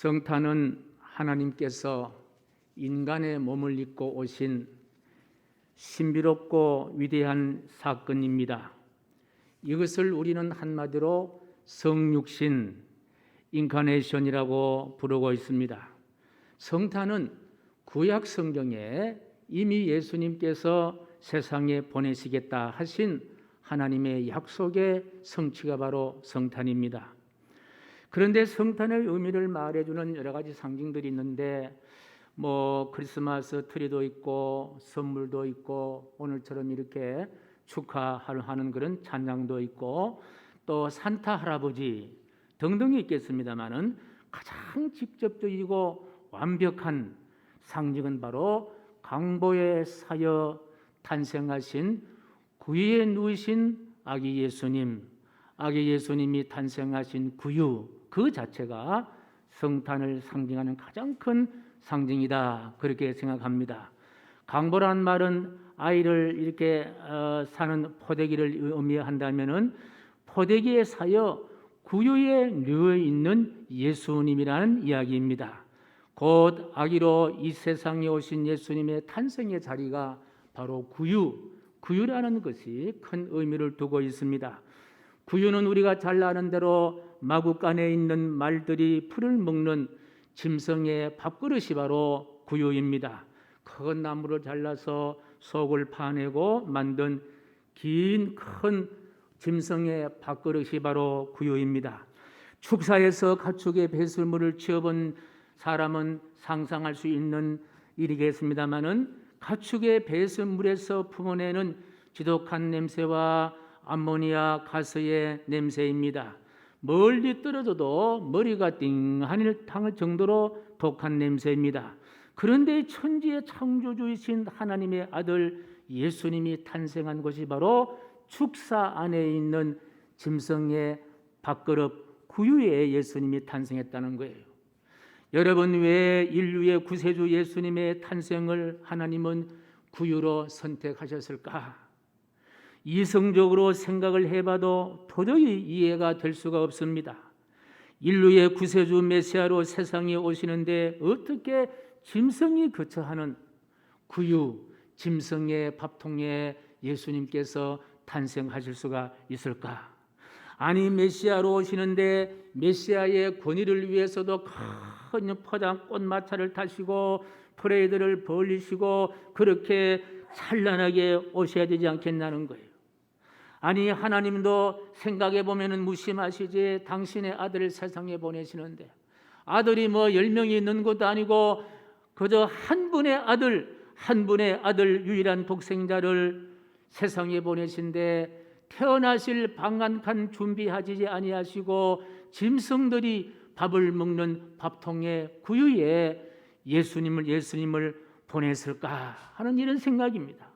성탄은 하나님께서 인간의 몸을 입고 오신 신비롭고 위대한 사건입니다. 이것을 우리는 한마디로 성육신, 인카네이션이라고 부르고 있습니다. 성탄은 구약 성경에 이미 예수님께서 세상에 보내시겠다 하신 하나님의 약속의 성취가 바로 성탄입니다. 그런데 성탄의 의미를 말해주는 여러 가지 상징들이 있는데 크리스마스 트리도 있고 선물도 있고 오늘처럼 이렇게 축하하는 그런 찬양도 있고 또 산타 할아버지 등등이 있겠습니다만은 가장 직접적이고 완벽한 상징은 바로 강보에 사여 탄생하신 구유에 누이신 아기 예수님이 탄생하신 구유 그 자체가 성탄을 상징하는 가장 큰 상징이다 그렇게 생각합니다. 강보란 말은 아이를 이렇게 사는 포대기를 의미한다면은 포대기에 사여 구유에 누워 있는 예수님이라는 이야기입니다. 곧 아기로 이 세상에 오신 예수님의 탄생의 자리가 바로 구유라는 것이 큰 의미를 두고 있습니다. 구유는 우리가 잘 아는 대로 마구간에 있는 말들이 풀을 먹는 짐승의 밥그릇이 바로 구유입니다. 큰 나무를 잘라서 속을 파내고 만든 큰 짐승의 밥그릇이 바로 구유입니다. 축사에서 가축의 배설물을 취해본 사람은 상상할 수 있는 일이겠습니다마는 가축의 배설물에서 품어내는 지독한 냄새와 암모니아 가스의 냄새입니다. 멀리 떨어져도 머리가 띵하니 당할 정도로 독한 냄새입니다. 그런데 천지의 창조주이신 하나님의 아들 예수님이 탄생한 곳이 바로 축사 안에 있는 짐승의 밥그릇 구유에 예수님이 탄생했다는 거예요. 여러분, 왜 인류의 구세주 예수님의 탄생을 하나님은 구유로 선택하셨을까? 이성적으로 생각을 해봐도 도저히 이해가 될 수가 없습니다. 인류의 구세주 메시아로 세상에 오시는데 어떻게 짐승이 거처하는 구유, 짐승의 밥통에 예수님께서 탄생하실 수가 있을까? 아니, 메시아로 오시는데 메시아의 권위를 위해서도 큰 포장 꽃마차를 타시고 프레이드를 벌리시고 그렇게 찬란하게 오셔야 되지 않겠냐는 거예요. 아니, 하나님도 생각해 보면은 무심하시지. 당신의 아들을 세상에 보내시는데 아들이 10명이 있는 것도 아니고 그저 한 분의 아들 유일한 독생자를 세상에 보내신데 태어나실 방한칸 준비하지 아니하시고 짐승들이 밥을 먹는 밥통에 구유에 예수님을 보냈을까 하는 이런 생각입니다.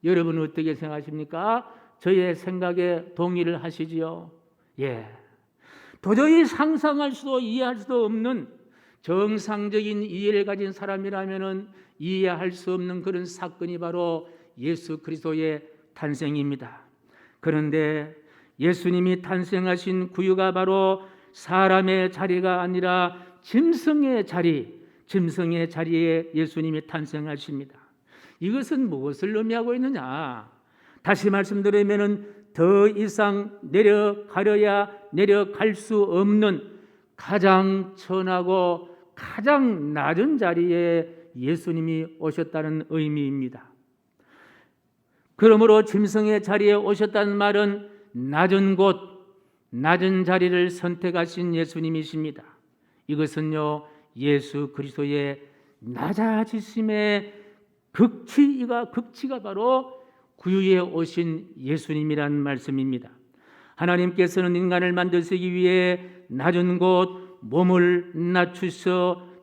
여러분은 어떻게 생각하십니까? 저의 생각에 동의를 하시지요? 예. 도저히 상상할 수도 이해할 수도 없는 정상적인 이해를 가진 사람이라면 이해할 수 없는 그런 사건이 바로 예수 그리스도의 탄생입니다. 그런데 예수님이 탄생하신 구유가 바로 사람의 자리가 아니라 짐승의 자리에 예수님이 탄생하십니다. 이것은 무엇을 의미하고 있느냐? 다시 말씀드리면 더 이상 내려갈 수 없는 가장 천하고 가장 낮은 자리에 예수님이 오셨다는 의미입니다. 그러므로 짐승의 자리에 오셨다는 말은 낮은 곳, 낮은 자리를 선택하신 예수님이십니다. 이것은요, 예수 그리스도의 낮아지심의 극치가 바로 구유에 오신 예수님이란 말씀입니다. 하나님께서는 인간을 만드시기 위해 낮은 곳 몸을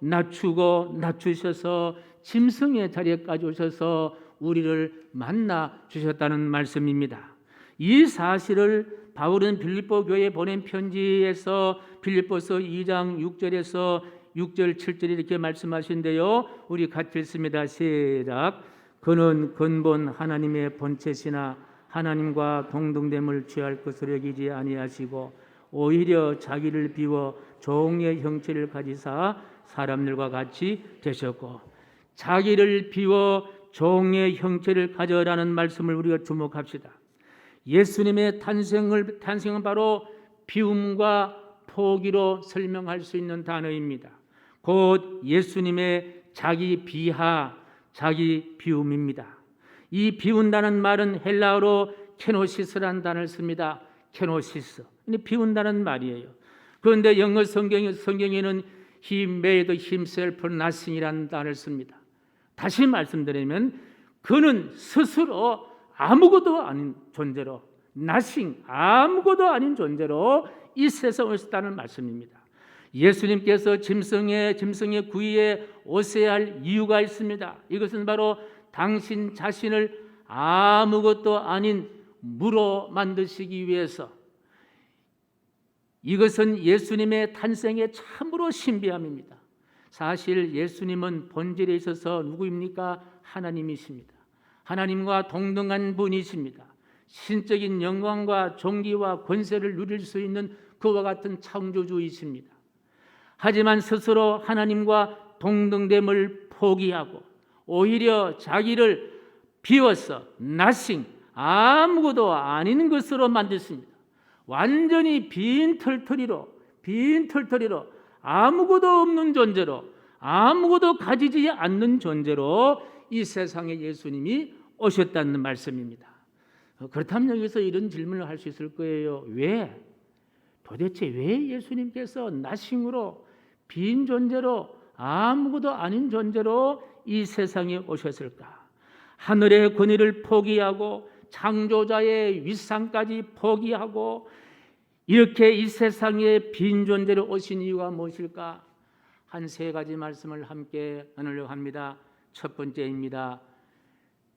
낮추셔서 짐승의 자리에까지 오셔서 우리를 만나 주셨다는 말씀입니다. 이 사실을 바울은 빌립보 교회에 보낸 편지에서 빌립보서 2장 6절에서 6절 7절 이렇게 말씀하신데요. 우리 같이 읽습니다. 시작. 그는 근본 하나님의 본체시나 하나님과 동등됨을 취할 것으로 여기지 아니하시고 오히려 자기를 비워 종의 형체를 가지사 사람들과 같이 되셨고, 자기를 비워 종의 형체를 가져라는 말씀을 우리가 주목합시다. 예수님의 탄생은 바로 비움과 포기로 설명할 수 있는 단어입니다. 곧 예수님의 자기 비하, 자기 비움입니다. 이 비운다는 말은 헬라어로 케노시스라는 단어를 씁니다. 케노시스. 비운다는 말이에요. 그런데 영어 성경에는 He made himself nothing이라는 단어를 씁니다. 다시 말씀드리면 그는 스스로 아무것도 아닌 존재로, nothing, 아무것도 아닌 존재로 이 세상에 오셨다는 말씀입니다. 예수님께서 짐승의 구위에 오셔야 할 이유가 있습니다. 이것은 바로 당신 자신을 아무것도 아닌 무로 만드시기 위해서. 이것은 예수님의 탄생의 참으로 신비함입니다. 사실 예수님은 본질에 있어서 누구입니까? 하나님이십니다. 하나님과 동등한 분이십니다. 신적인 영광과 존귀와 권세를 누릴 수 있는 그와 같은 창조주이십니다. 하지만 스스로 하나님과 동등됨을 포기하고 오히려 자기를 비워서 nothing, 아무것도 아닌 것으로 만드십니다. 완전히 빈 털터리로 아무것도 없는 존재로, 아무것도 가지지 않는 존재로 이 세상에 예수님이 오셨다는 말씀입니다. 그렇다면 여기서 이런 질문을 할 수 있을 거예요. 도대체 왜 예수님께서 nothing으로, 빈 존재로, 아무것도 아닌 존재로 이 세상에 오셨을까? 하늘의 권위를 포기하고 창조자의 위상까지 포기하고 이렇게 이 세상에 빈 존재로 오신 이유가 무엇일까? 한 세 가지 말씀을 함께 나누려고 합니다. 첫 번째입니다.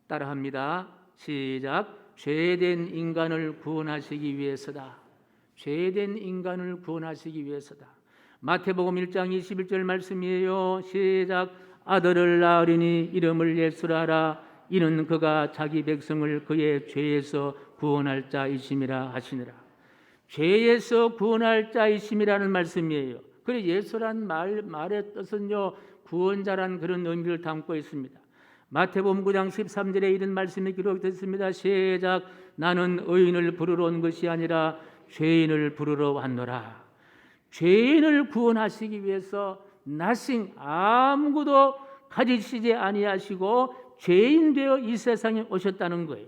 따라합니다. 시작. 죄된 인간을 구원하시기 위해서다. 죄된 인간을 구원하시기 위해서다. 마태복음 1장 21절 말씀이에요. 시작. 아들을 낳으리니 이름을 예수라 하라. 이는 그가 자기 백성을 그의 죄에서 구원할 자이심이라 하시니라. 죄에서 구원할 자이심이라는 말씀이에요. 그래 예수란 말의 뜻은요, 구원자란 그런 의미를 담고 있습니다. 마태복음 9장 13절에 이런 말씀이 기록됐습니다. 시작. 나는 의인을 부르러 온 것이 아니라 죄인을 부르러 왔노라. 죄인을 구원하시기 위해서 nothing, 아무것도 가지시지 아니하시고 죄인 되어 이 세상에 오셨다는 거예요.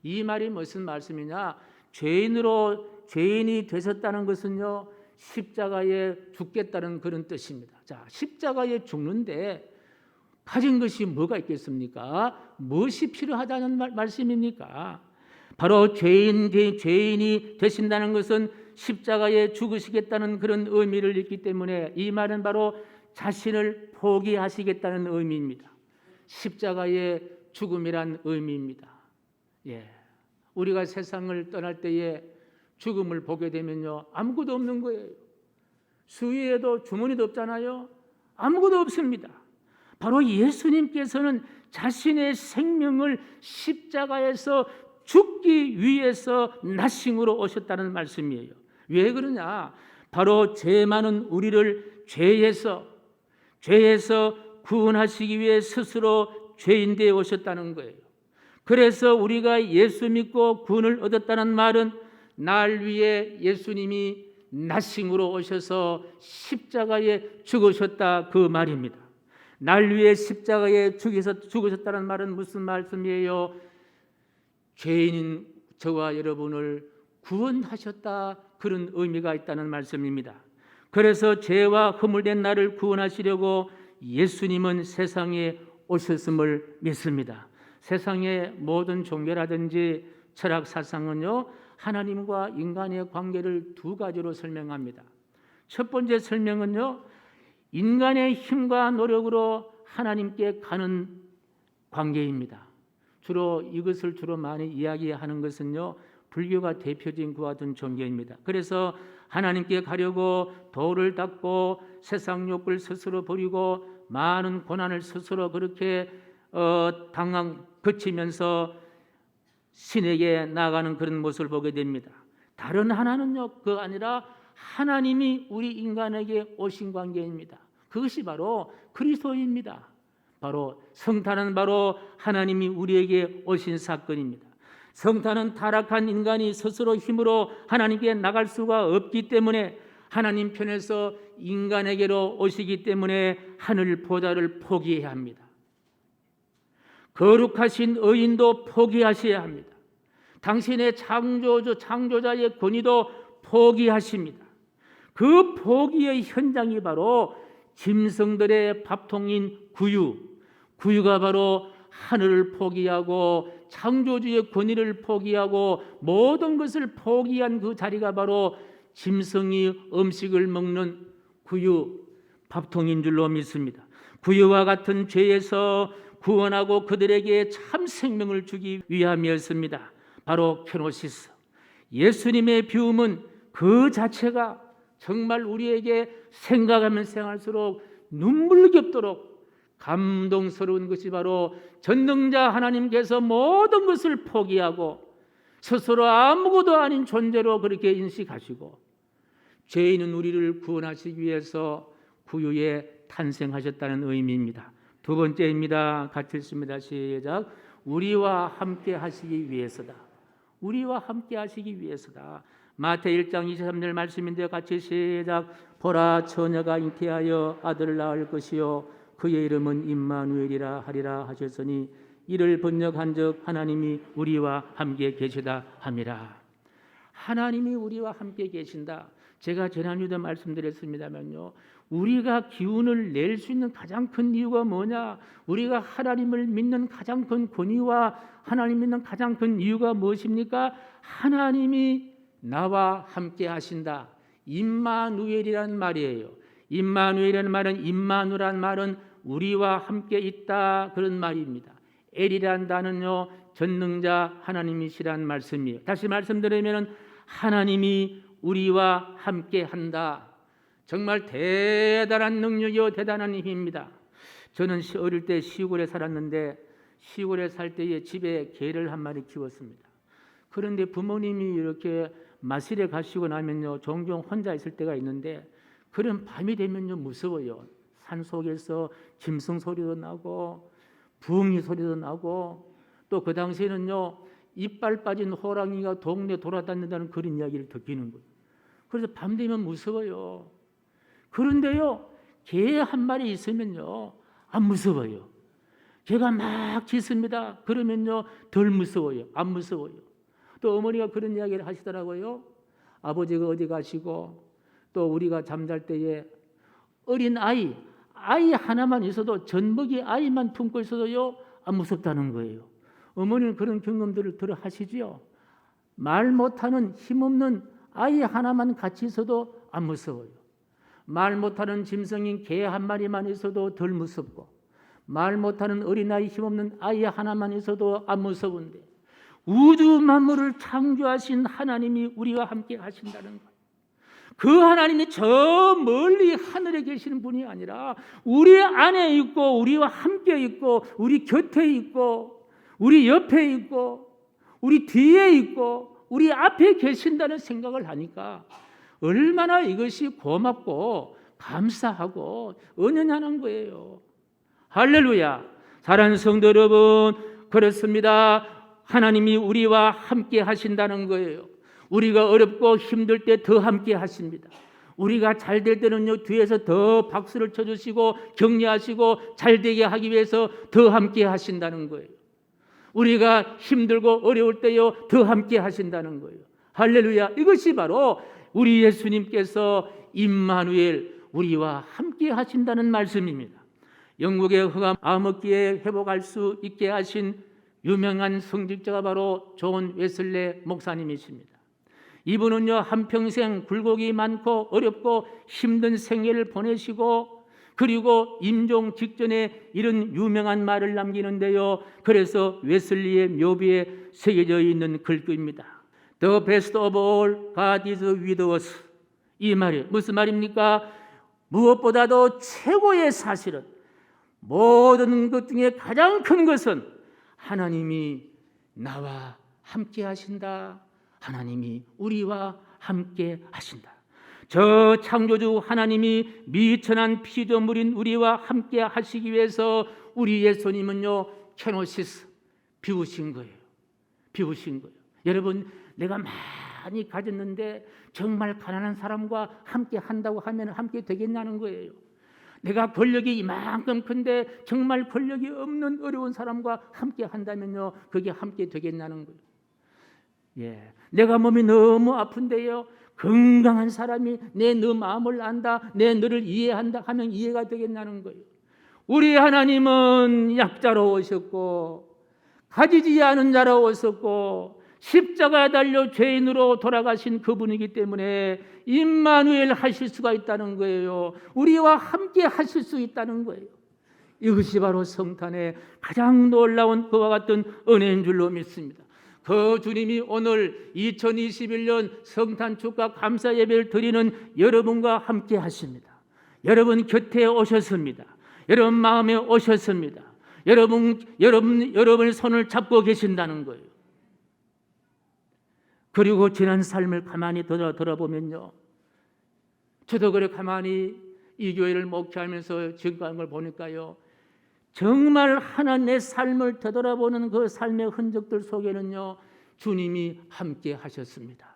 이 말이 무슨 말씀이냐? 죄인이 되셨다는 것은요, 십자가에 죽겠다는 그런 뜻입니다. 자, 십자가에 죽는데 가진 것이 뭐가 있겠습니까? 무엇이 필요하다는 말씀입니까? 바로 죄인이 되신다는 것은 십자가에 죽으시겠다는 그런 의미를 있기 때문에 이 말은 바로 자신을 포기하시겠다는 의미입니다. 십자가의 죽음이란 의미입니다. 우리가 세상을 떠날 때에 죽음을 보게 되면요, 아무것도 없는 거예요. 수위에도 주머니도 없잖아요. 아무것도 없습니다. 바로 예수님께서는 자신의 생명을 십자가에서 죽기 위해서 nothing으로 오셨다는 말씀이에요. 왜 그러냐? 바로 죄 많은 우리를 죄에서 구원하시기 위해 스스로 죄인 되어 오셨다는 거예요. 그래서 우리가 예수 믿고 구원을 얻었다는 말은 날 위해 예수님이 nothing으로 오셔서 십자가에 죽으셨다 그 말입니다. 날 위해 십자가에 죽으셨다는 말은 무슨 말씀이에요? 죄인인 저와 여러분을 구원하셨다, 그런 의미가 있다는 말씀입니다. 그래서 죄와 허물된 나를 구원하시려고 예수님은 세상에 오셨음을 믿습니다. 세상의 모든 종교라든지 철학 사상은요, 하나님과 인간의 관계를 두 가지로 설명합니다. 첫 번째 설명은요, 인간의 힘과 노력으로 하나님께 가는 관계입니다. 이것을 주로 많이 이야기하는 것은요, 불교가 대표적인 그와 같은 종교입니다. 그래서 하나님께 가려고 돌을 닦고 세상 욕을 스스로 버리고 많은 고난을 스스로 그렇게 거치면서 신에게 나아가는 그런 모습을 보게 됩니다. 다른 하나는요, 그거 아니라 하나님이 우리 인간에게 오신 관계입니다. 그것이 바로 그리스도입니다. 바로 성탄은 바로 하나님이 우리에게 오신 사건입니다. 성탄은 타락한 인간이 스스로 힘으로 하나님께 나갈 수가 없기 때문에 하나님 편에서 인간에게로 오시기 때문에 하늘 보좌를 포기해야 합니다. 거룩하신 의인도 포기하셔야 합니다. 당신의 창조자의 권위도 포기하십니다. 그 포기의 현장이 바로 짐승들의 밥통인 구유가 바로 하늘을 포기하고 창조주의 권위를 포기하고 모든 것을 포기한 그 자리가 바로 짐승이 음식을 먹는 밥통인 줄로 믿습니다. 구유와 같은 죄에서 구원하고 그들에게 참 생명을 주기 위함이었습니다. 바로 케노시스. 예수님의 비움은 그 자체가 정말 우리에게 생각하면 생각할수록 눈물겹도록 감동스러운 것이 바로 전능자 하나님께서 모든 것을 포기하고 스스로 아무것도 아닌 존재로 그렇게 인식하시고 죄인은 우리를 구원하시기 위해서 구유에 탄생하셨다는 의미입니다. 두 번째입니다. 같이 읽습니다. 시작. 우리와 함께 하시기 위해서다. 우리와 함께 하시기 위해서다. 마태 1장 23절 말씀인데요. 같이 시작. 보라, 처녀가 잉태하여 아들을 낳을 것이요 그의 이름은 임마누엘이라 하리라 하셨으니 이를 번역한즉 하나님이 우리와 함께 계시다 함이라. 하나님이 우리와 함께 계신다. 제가 지난주에도 말씀드렸습니다만요, 우리가 기운을 낼 수 있는 가장 큰 이유가 뭐냐? 우리가 하나님을 믿는 가장 큰 권위와 하나님 믿는 가장 큰 이유가 무엇입니까? 하나님이 나와 함께 하신다. 임마누엘이라는 말이에요. 임마누엘이라는 말은, 임마누라는 말은 우리와 함께 있다, 그런 말입니다. 엘이라는 단어는요, 전능자 하나님이시라는 말씀이에요. 다시 말씀드리면 하나님이 우리와 함께 한다. 정말 대단한 능력이요 대단한 힘입니다. 저는 어릴 때 시골에 살았는데 시골에 살 때에 집에 개를 한 마리 키웠습니다. 그런데 부모님이 이렇게 마실에 가시고 나면요, 종종 혼자 있을 때가 있는데 그런 밤이 되면요 무서워요. 산 속에서 짐승 소리도 나고 부엉이 소리도 나고 또 그 당시에는요 이빨 빠진 호랑이가 동네 돌아다닌다는 그런 이야기를 듣기는 거예요. 그래서 밤 되면 무서워요. 그런데요 개 한 마리 있으면요 안 무서워요. 개가 막 짖습니다. 그러면요 덜 무서워요. 안 무서워요. 또 어머니가 그런 이야기를 하시더라고요. 아버지가 어디 가시고 또 우리가 잠잘 때에 어린 아이 하나만 있어도 젖먹이 아이만 품고 있어도요 안 무섭다는 거예요. 어머니는 그런 경험들을 들어 하시지요. 말 못하는 힘없는 아이 하나만 같이 있어도 안 무서워요. 말 못하는 짐승인 개 한 마리만 있어도 덜 무섭고 말 못하는 어린아이 힘없는 아이 하나만 있어도 안 무서운데 우주 만물을 창조하신 하나님이 우리와 함께 하신다는 거예요. 그 하나님이 저 멀리 하늘에 계시는 분이 아니라 우리 안에 있고 우리와 함께 있고 우리 곁에 있고 우리 옆에 있고 우리 뒤에 있고 우리 앞에 계신다는 생각을 하니까 얼마나 이것이 고맙고 감사하고 은연하는 거예요. 할렐루야. 사랑하는 성도 여러분, 그렇습니다. 하나님이 우리와 함께 하신다는 거예요. 우리가 어렵고 힘들 때 더 함께 하십니다. 우리가 잘 될 때는요 뒤에서 더 박수를 쳐주시고 격려하시고 잘 되게 하기 위해서 더 함께 하신다는 거예요. 우리가 힘들고 어려울 때요 더 함께 하신다는 거예요. 할렐루야. 이것이 바로 우리 예수님께서 임마누엘 우리와 함께 하신다는 말씀입니다. 영국의 흑암 암흑기에 회복할 수 있게 하신 유명한 성직자가 바로 존 웨슬레 목사님이십니다. 이분은요 한평생 굴곡이 많고 어렵고 힘든 생애를 보내시고 그리고 임종 직전에 이런 유명한 말을 남기는데요, 그래서 웨슬리의 묘비에 새겨져 있는 글귀입니다. The best of all, God is with us. 이 말이 무슨 말입니까? 무엇보다도 최고의 사실은, 모든 것 중에 가장 큰 것은 하나님이 나와 함께 하신다. 하나님이 우리와 함께 하신다. 저 창조주 하나님이 미천한 피조물인 우리와 함께 하시기 위해서 우리 예수님은요 케노시스 비우신 거예요. 비우신 거예요. 여러분, 내가 많이 가졌는데 정말 가난한 사람과 함께 한다고 하면 함께 되겠냐는 거예요. 내가 권력이 이만큼 큰데 정말 권력이 없는 어려운 사람과 함께 한다면요 그게 함께 되겠냐는 거예요. 예, 내가 몸이 너무 아픈데요 건강한 사람이 내 너 마음을 안다, 내 너를 이해한다 하면 이해가 되겠냐는 거예요. 우리 하나님은 약자로 오셨고 가지지 않은 자로 오셨고 십자가에 달려 죄인으로 돌아가신 그분이기 때문에 임마누엘 하실 수가 있다는 거예요. 우리와 함께 하실 수 있다는 거예요. 이것이 바로 성탄의 가장 놀라운 그와 같은 은혜인 줄로 믿습니다. 그 주님이 오늘 2021년 성탄 축하 감사 예배를 드리는 여러분과 함께 하십니다. 여러분 곁에 오셨습니다. 여러분 마음에 오셨습니다. 여러분의 손을 잡고 계신다는 거예요. 그리고 지난 삶을 가만히 돌아보면요, 저도 그래 가만히 이 교회를 목회하면서 증거한 걸 보니까요, 정말 하나 내 삶을 되돌아보는 그 삶의 흔적들 속에는요 주님이 함께 하셨습니다.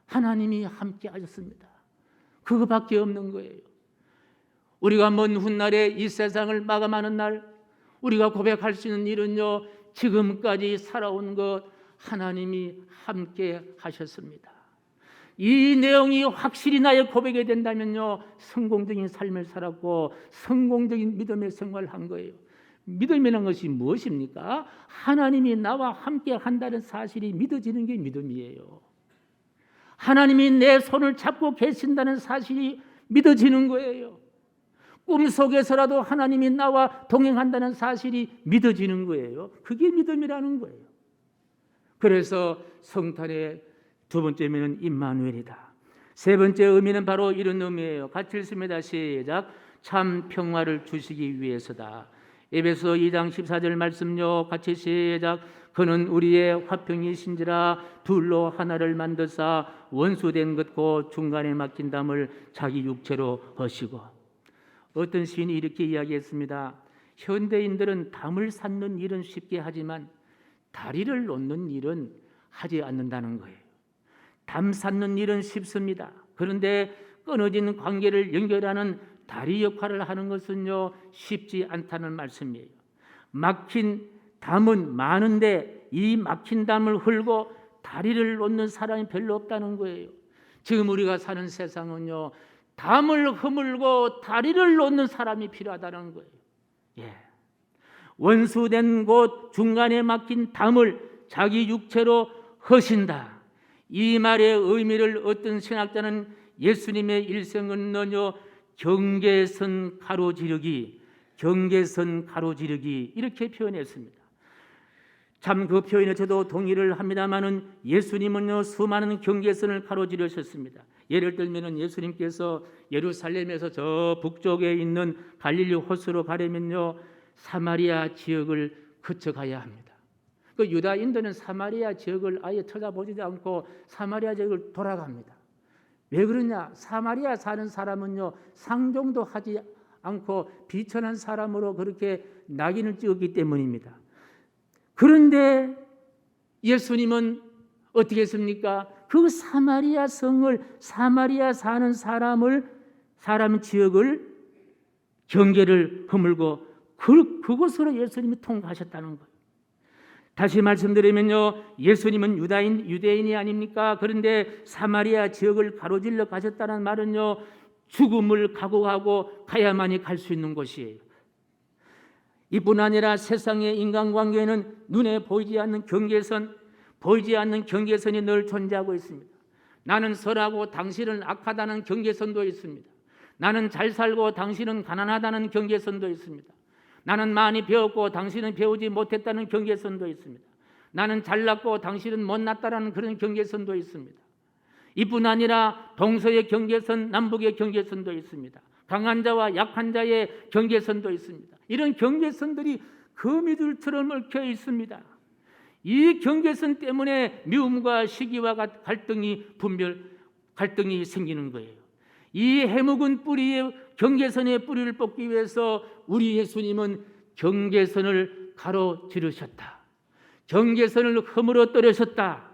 하나님이 함께 하셨습니다. 그거밖에 없는 거예요. 우리가 먼 훗날에 이 세상을 마감하는 날 우리가 고백할 수 있는 일은요 지금까지 살아온 것 하나님이 함께 하셨습니다. 이 내용이 확실히 나의 고백이 된다면요 성공적인 삶을 살았고 성공적인 믿음의 생활을 한 거예요. 믿음이라는 것이 무엇입니까? 하나님이 나와 함께 한다는 사실이 믿어지는 게 믿음이에요. 하나님이 내 손을 잡고 계신다는 사실이 믿어지는 거예요. 꿈속에서라도 하나님이 나와 동행한다는 사실이 믿어지는 거예요. 그게 믿음이라는 거예요. 그래서 성탄의 두 번째 의미는 임마누엘이다. 세 번째 의미는 바로 이런 의미예요. 같이 읽습니다. 시작. 참 평화를 주시기 위해서다. 에베소 2장 14절 말씀요. 같이 시작. 그는 우리의 화평이신지라 둘로 하나를 만드사 원수된 것 곧 중간에 막힌 담을 자기 육체로 하시고. 어떤 시인이 이렇게 이야기했습니다. 현대인들은 담을 쌓는 일은 쉽게 하지만 다리를 놓는 일은 하지 않는다는 거예요. 담 쌓는 일은 쉽습니다. 그런데 끊어진 관계를 연결하는 다리 역할을 하는 것은요 쉽지 않다는 말씀이에요. 막힌 담은 많은데 이 막힌 담을 헐고 다리를 놓는 사람이 별로 없다는 거예요. 지금 우리가 사는 세상은요 담을 허물고 다리를 놓는 사람이 필요하다는 거예요. 예. 원수된 곳 중간에 막힌 담을 자기 육체로 허신다. 이 말의 의미를 어떤 신학자는 예수님의 일생은요 경계선 가로지르기 이렇게 표현했습니다. 참 그 표현에 저도 동의를 합니다마는 예수님은요 수많은 경계선을 가로지르셨습니다. 예를 들면 예수님께서 예루살렘에서 저 북쪽에 있는 갈릴리 호수로 가려면요 사마리아 지역을 거쳐가야 합니다. 그 유다인들은 사마리아 지역을 아예 쳐다보지도 않고 사마리아 지역을 돌아갑니다. 왜 그러냐? 사마리아 사는 사람은요 상종도 하지 않고 비천한 사람으로 그렇게 낙인을 찍었기 때문입니다. 그런데 예수님은 어떻게 했습니까? 그 사마리아 성을, 사마리아 사는 사람 지역을 경계를 허물고 그곳으로 예수님이 통과하셨다는 거예요. 다시 말씀드리면요, 예수님은 유대인이 아닙니까? 그런데 사마리아 지역을 가로질러 가셨다는 말은요, 죽음을 각오하고 가야만이 갈 수 있는 곳이에요. 이뿐 아니라 세상의 인간관계에는 눈에 보이지 않는 경계선이 늘 존재하고 있습니다. 나는 선하고 당신은 악하다는 경계선도 있습니다. 나는 잘 살고 당신은 가난하다는 경계선도 있습니다. 나는 많이 배웠고 당신은 배우지 못했다는 경계선도 있습니다. 나는 잘났고 당신은 못났다는 그런 경계선도 있습니다. 이뿐 아니라 동서의 경계선, 남북의 경계선도 있습니다. 강한 자와 약한 자의 경계선도 있습니다. 이런 경계선들이 거미줄처럼 얽혀 있습니다. 이 경계선 때문에 미움과 시기와 갈등이 생기는 거예요. 이 해묵은 뿌리에 경계선의 뿌리를 뽑기 위해서 우리 예수님은 경계선을 가로지르셨다. 경계선을 허물어 떨으셨다.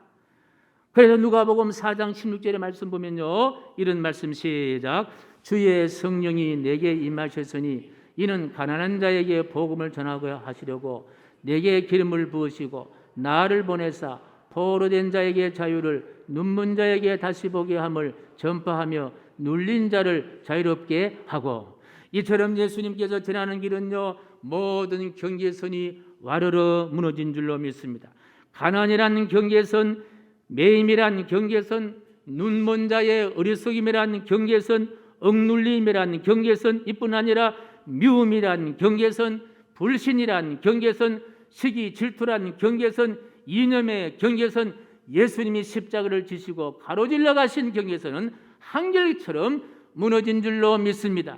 그래서 누가복음 4장 16절의 말씀 보면요, 이런 말씀 시작. 주의 성령이 내게 임하셨으니 이는 가난한 자에게 복음을 전하고 하시려고 내게 기름을 부으시고 나를 보내사 포로된 자에게 자유를, 눈먼 자에게 다시 보게 함을 전파하며 눌린 자를 자유롭게 하고. 이처럼 예수님께서 전하는 길은요, 모든 경계선이 와르르 무너진 줄로 믿습니다. 가난이라는 경계선, 매임이라는 경계선, 눈먼 자의 어리석임이라는 경계선, 억눌림이라는 경계선, 이뿐 아니라 미움이라는 경계선, 불신이라는 경계선, 시기 질투라는 경계선, 이념의 경계선, 예수님이 십자가를 지시고 가로질러 가신 경계선은 한결처럼 무너진 줄로 믿습니다.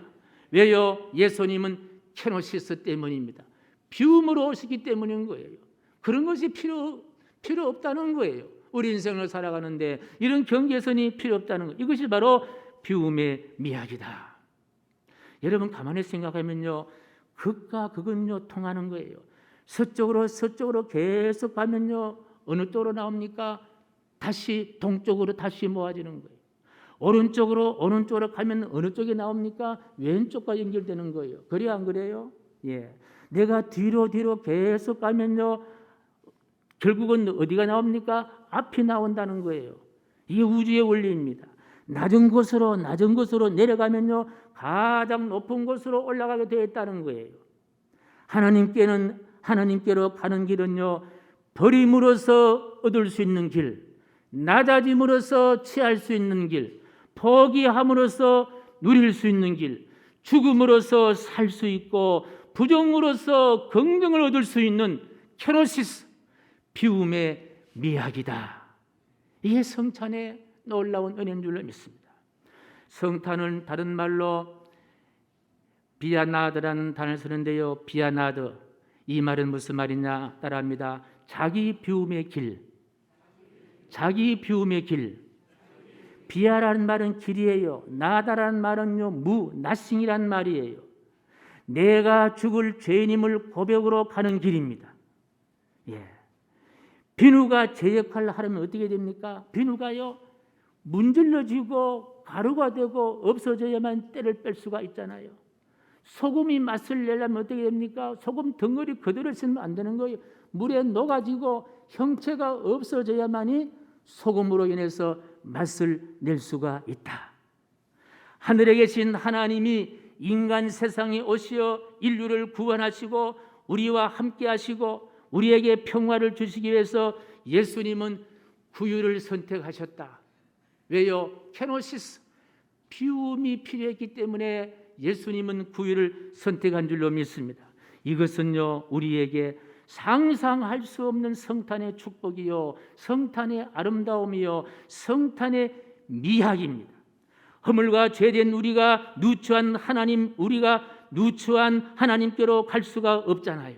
왜요? 예수님은 케노시스 때문입니다. 비움으로 오시기 때문인 거예요. 그런 것이 필요 없다는 거예요. 우리 인생을 살아가는데 이런 경계선이 필요 없다는 것, 이것이 바로 비움의 미학이다. 여러분 가만히 생각하면요, 극과 극은요 통하는 거예요. 서쪽으로 계속 가면요, 어느 쪽으로 나옵니까? 다시 동쪽으로 다시 모아지는 거예요. 오른쪽으로 가면 어느 쪽에 나옵니까? 왼쪽과 연결되는 거예요. 그래요, 안 그래요? 예. 내가 뒤로 계속 가면요, 결국은 어디가 나옵니까? 앞이 나온다는 거예요. 이게 우주의 원리입니다. 낮은 곳으로 내려가면요, 가장 높은 곳으로 올라가게 되어 있다는 거예요. 하나님께로 가는 길은요, 버림으로써 얻을 수 있는 길, 낮아짐으로써 취할 수 있는 길, 포기함으로써 누릴 수 있는 길, 죽음으로써 살 수 있고 부정으로써 긍정을 얻을 수 있는 케노시스, 비움의 미학이다. 이게 성탄의 놀라운 은혜인 줄로 믿습니다. 성탄은 다른 말로 비아나드라는 단어를 쓰는데요, 비아나드, 이 말은 무슨 말이냐 따라합니다. 자기 비움의 길. 비아라는 말은 길이에요. 나다라는 말은요, 나싱이라는 말이에요. 내가 죽을 죄인임을 고백으로 가는 길입니다. 예. 비누가 제 역할을 하려면 어떻게 됩니까? 비누가요, 문질러지고 가루가 되고 없어져야만 때를 뺄 수가 있잖아요. 소금이 맛을 내려면 어떻게 됩니까? 소금 덩어리 그대로 있으면 안 되는 거예요. 물에 녹아지고 형체가 없어져야만이 소금으로 인해서 맛을 낼 수가 있다. 하늘에 계신 하나님이 인간 세상에 오시어 인류를 구원하시고 우리와 함께 하시고 우리에게 평화를 주시기 위해서 예수님은 구유를 선택하셨다. 왜요? 케노시스, 비움이 필요했기 때문에 예수님은 구유를 선택한 줄로 믿습니다. 이것은요, 우리에게 상상할 수 없는 성탄의 축복이요, 성탄의 아름다움이요, 성탄의 미학입니다. 허물과 죄된 우리가 누추한 하나님께로 갈 수가 없잖아요.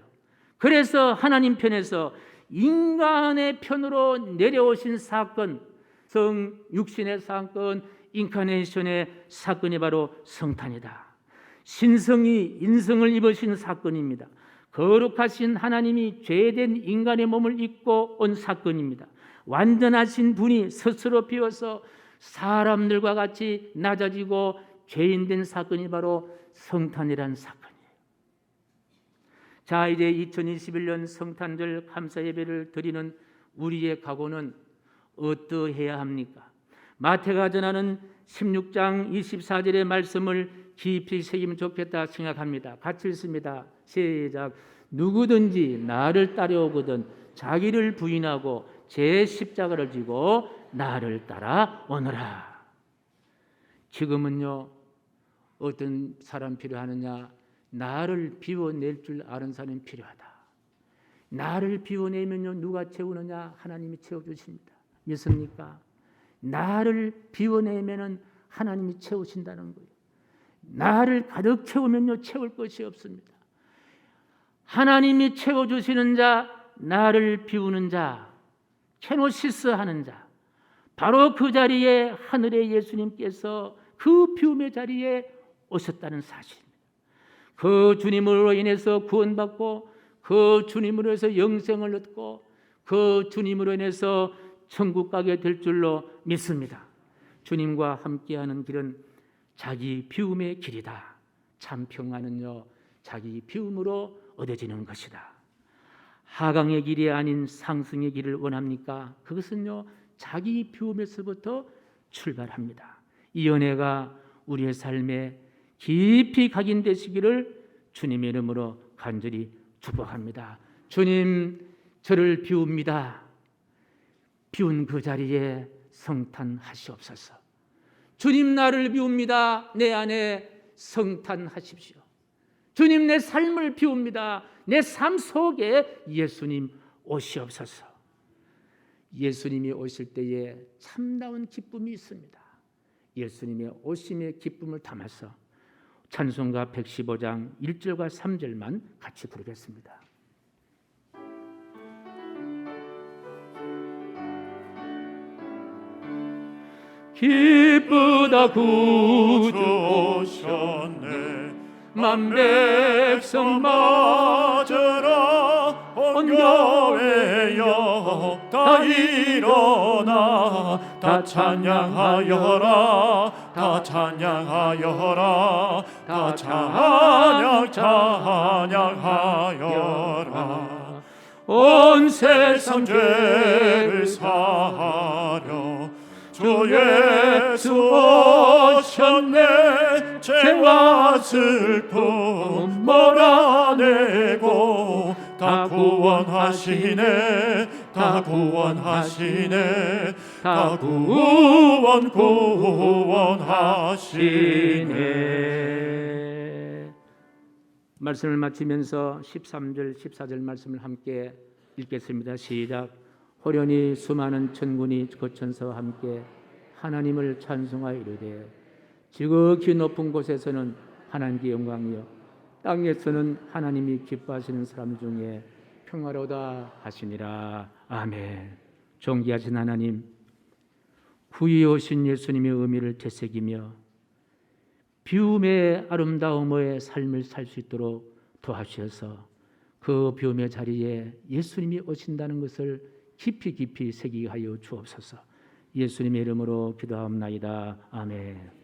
그래서 하나님 편에서 인간의 편으로 내려오신 사건, 성육신의 사건, 인카네이션의 사건이 바로 성탄이다. 신성이 인성을 입으신 사건입니다. 거룩하신 하나님이 죄된 인간의 몸을 입고 온 사건입니다. 완전하신 분이 스스로 비워서 사람들과 같이 낮아지고 죄인된 사건이 바로 성탄이라는 사건이에요. 자, 이제 2021년 성탄절 감사 예배를 드리는 우리의 각오는 어떠해야 합니까? 마태가 전하는 16장 24절의 말씀을 깊이 새기면 좋겠다 생각합니다. 같이 읽습니다. 시작. 누구든지 나를 따라오거든 자기를 부인하고 제 십자가를 지고 나를 따라오너라. 지금은요, 어떤 사람 필요하느냐? 나를 비워낼 줄 아는 사람이 필요하다. 나를 비워내면요, 누가 채우느냐? 하나님이 채워주십니다. 믿습니까? 나를 비워내면은 하나님이 채우신다는 거예요. 나를 가득 채우면요, 채울 것이 없습니다. 하나님이 채워주시는 자, 나를 비우는 자, 케노시스 하는 자, 바로 그 자리에 하늘의 예수님께서 그 비움의 자리에 오셨다는 사실입니다. 그 주님으로 인해서 구원받고 그 주님으로 해서 영생을 얻고 그 주님으로 인해서 천국 가게 될 줄로 믿습니다. 주님과 함께하는 길은 자기 비움의 길이다. 참 평안은요 자기 비움으로 얻어지는 것이다. 하강의 길이 아닌 상승의 길을 원합니까? 그것은요 자기 비움에서부터 출발합니다. 이 은혜가 우리의 삶에 깊이 각인되시기를 주님의 이름으로 간절히 축복합니다. 주님, 저를 비웁니다. 비운 그 자리에 성탄하시옵소서. 주님, 나를 비웁니다. 내 안에 성탄하십시오. 주님, 내 삶을 비웁니다. 내 삶 속에 예수님 오시옵소서. 예수님이 오실 때에 참다운 기쁨이 있습니다. 예수님의 오심의 기쁨을 담아서 찬송가 115장 1절과 3절만 같이 부르겠습니다. 기쁘다 구주 오셨네. 만백성 맞으라. 온 교회여 다 일어나. 다 찬양하여라. 다 찬양하여라. 다 찬양하여라. 온 세상 죄를 사하려 주 예수 오셨네. 죄와 슬픔 몰아내고 다 구원하시네. 다 구원하시네. 다 구원하시네. 말씀을 마치면서 13절 14절 말씀을 함께 읽겠습니다. 시작. 호련히 수많은 천군이 거천서와 함께 하나님을 찬송하여 이르되 지극히 높은 곳에서는 하나님께 영광이요 땅에서는 하나님이 기뻐하시는 사람 중에 평화로다 하시니라. 아멘. 존귀하신 하나님, 구이 오신 예수님의 의미를 되새기며 비움의 아름다움의 삶을 살 수 있도록 도와주셔서 그 비움의 자리에 예수님이 오신다는 것을 깊이 깊이 새기게 하여 주옵소서. 예수님의 이름으로 기도하옵나이다. 아멘.